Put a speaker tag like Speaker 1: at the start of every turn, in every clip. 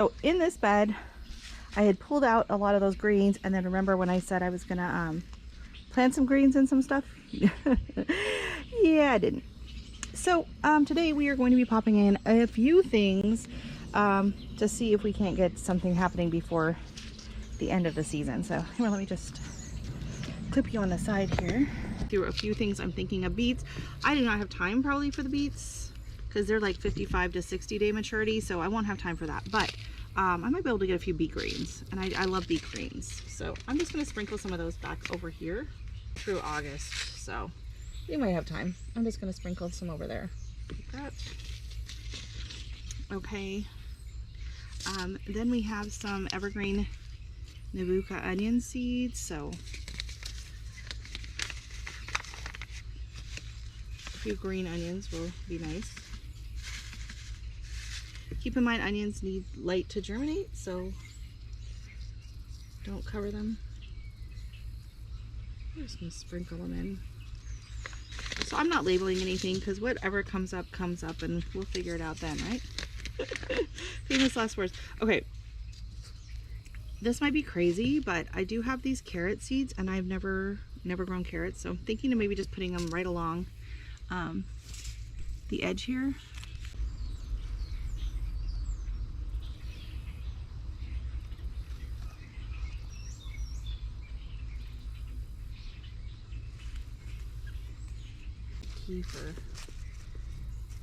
Speaker 1: So in this bed, I had pulled out a lot of those greens, and then remember when I said I was gonna plant some greens and some stuff? Yeah, I didn't. So today we are going to be popping in a few things to see if we can't get something happening before the end of the season. So here, let me just clip you on the side here. Through a few things I'm thinking of. Beets. I do not have time probably for the beets because they're like 55 to 60 day maturity, so I won't have time for that. But I might be able to get a few beet greens, and I love beet greens. So I'm just going to sprinkle some of those back over here through August. So you might have time. I'm just going to sprinkle some over there. Like that. Okay. Then we have some evergreen Nabucca onion seeds. So a few green onions will be nice. Keep in mind, onions need light to germinate, so don't cover them. I'm just going to sprinkle them in. So I'm not labeling anything because whatever comes up, and we'll figure it out then, right? Famous last words. Okay. This might be crazy, but I do have these carrot seeds, and I've never grown carrots, so I'm thinking of maybe just putting them right along the edge here. Kefir.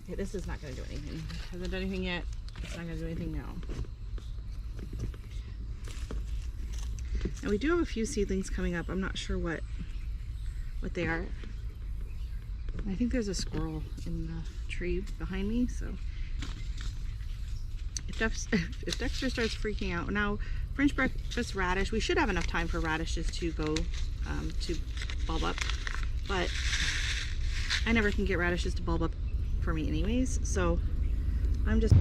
Speaker 1: Okay, this is not going to do anything. Hasn't done anything yet. It's not going to do anything now. And we do have a few seedlings coming up. I'm not sure what they are. I think there's a squirrel in the tree behind me, so if Dexter starts freaking out. Now, French breakfast radish, we should have enough time for radishes to go to bulb up, but I never can get radishes to bulb up for me anyways, so I'm just...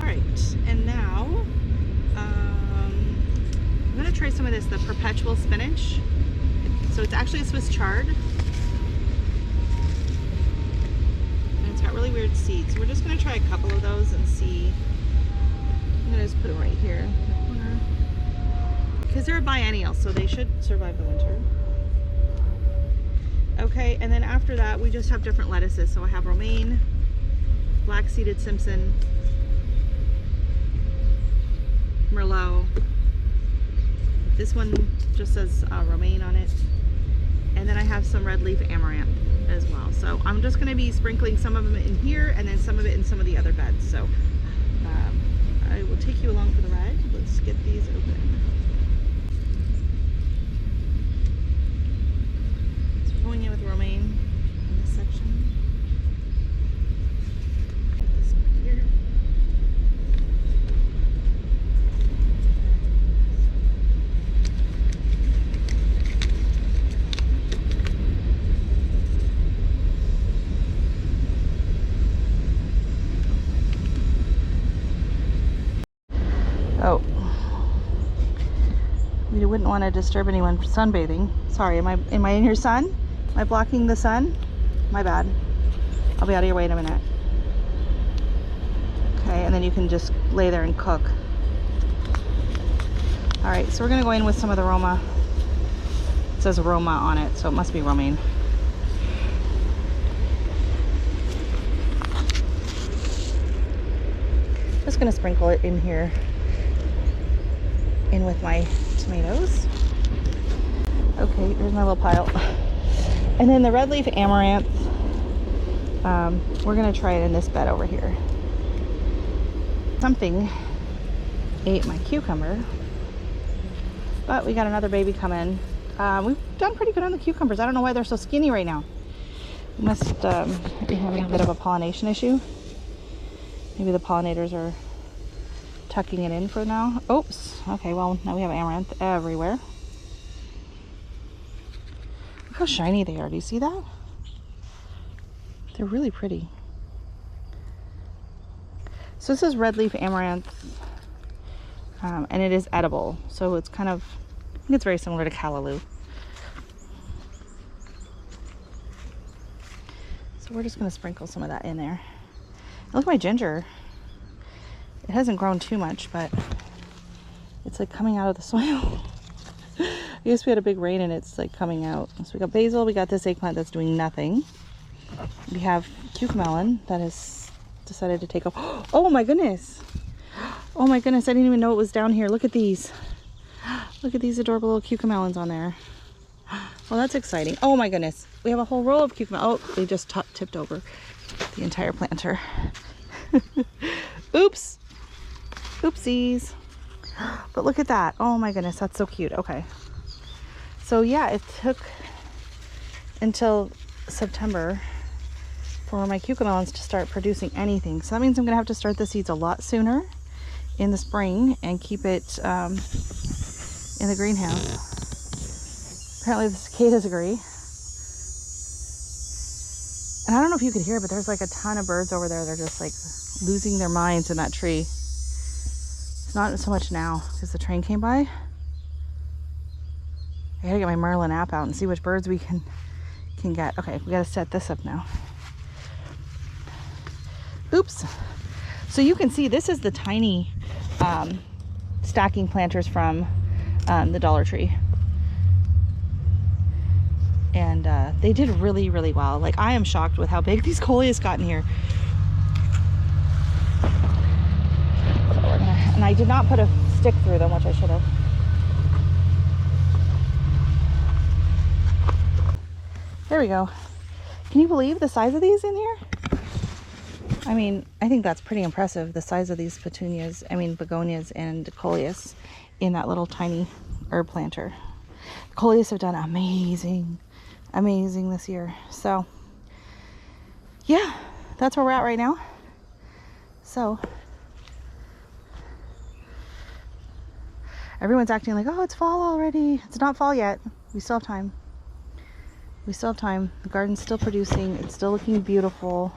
Speaker 1: Alright, and now I'm going to try some of this, the perpetual spinach. So it's actually a Swiss chard. And it's got really weird seeds. So we're just going to try a couple of those and see. I'm going to just put them right here in the corner. Because they're a biennial, so they should survive the winter. Okay, and then after that, we just have different lettuces. So I have romaine, black-seeded Simpson, Merlot. This one just says romaine on it. And then I have some red leaf amaranth as well. So I'm just going to be sprinkling some of them in here and then some of it in some of the other beds. So I will take you along for the ride. Let's get these open. So we're going in with romaine in this section. This one here. Oh, we wouldn't want to disturb anyone sunbathing. Sorry, am I in your sun? Am I blocking the sun? My bad. I'll be out of your way in a minute. Okay, and then you can just lay there and cook. All right, so we're gonna go in with some of the aroma. It says aroma on it, so it must be romaine. Just gonna sprinkle it in here. In with my tomatoes. Okay, here's my little pile. And then the red leaf amaranth, we're gonna try it in this bed over here. Something ate my cucumber, but we got another baby coming. We've done pretty good on the cucumbers. I don't know why they're so skinny right now. We must be having a bit of a pollination issue. Maybe the pollinators are tucking it in for now. Oops. Okay, well, now we have amaranth everywhere. Look how shiny they are. Do you see that? They're really pretty. So this is red leaf amaranth, and it is edible. So it's kind of, I think it's very similar to callaloo. So we're just going to sprinkle some of that in there. Look at my ginger. It hasn't grown too much, but it's like coming out of the soil. I guess we had a big rain and it's like coming out. So we got basil, we got this eggplant that's doing nothing. We have cucamelon that has decided to take off. Oh my goodness. Oh my goodness, I didn't even know it was down here. Look at these. Look at these adorable little cucamelons on there. Well, that's exciting. Oh my goodness. We have a whole row of cucamelons. Oh, they just tipped over the entire planter. Oops. Oopsies. But look at that. Oh my goodness, that's so cute. Okay. So yeah, it took until September for my cucamelons to start producing anything. So that means I'm going to have to start the seeds a lot sooner in the spring and keep it in the greenhouse. Apparently the cicadas agree. And I don't know if you could hear, but there's like a ton of birds over there. They're just like losing their minds in that tree. It's not so much now because the train came by. I gotta get my Merlin app out and see which birds we can get. Okay, we gotta set this up now. Oops. So you can see this is the tiny stacking planters from the Dollar Tree. And they did really, really well. Like, I am shocked with how big these coleus got in here. So we're gonna, and I did not put a stick through them, which I should have. There we go. Can you believe the size of these in here? I mean, I think that's pretty impressive, the size of these begonias and coleus in that little tiny herb planter. The coleus have done amazing this year. So yeah, that's where we're at right now. So everyone's acting like, oh, it's fall already. It's not fall yet. We still have time. We still have time. The garden's still producing. It's still looking beautiful.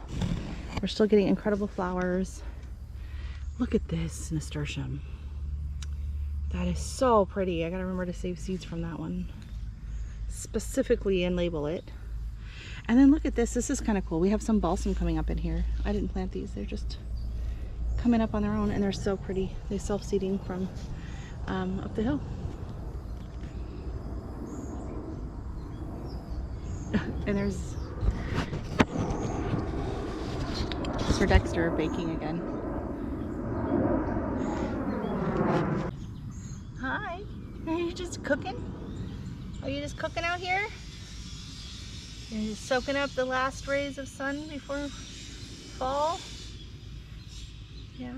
Speaker 1: We're still getting incredible flowers. Look at this nasturtium. That is so pretty. I gotta remember to save seeds from that one specifically and label it. And then look at this. This is kind of cool. We have some balsam coming up in here. I didn't plant these. They're just coming up on their own, and they're so pretty. They self-seeding from up the hill. And there's Sir Dexter baking again. Hi. Are you just cooking? Are you just cooking out here? You're just soaking up the last rays of sun before fall? Yeah.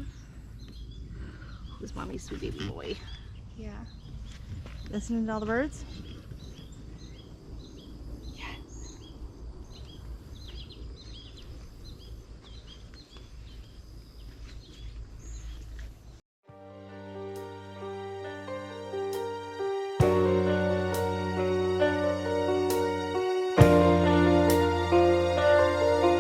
Speaker 1: Who's mommy's sweet baby boy? Yeah. Listening to all the birds?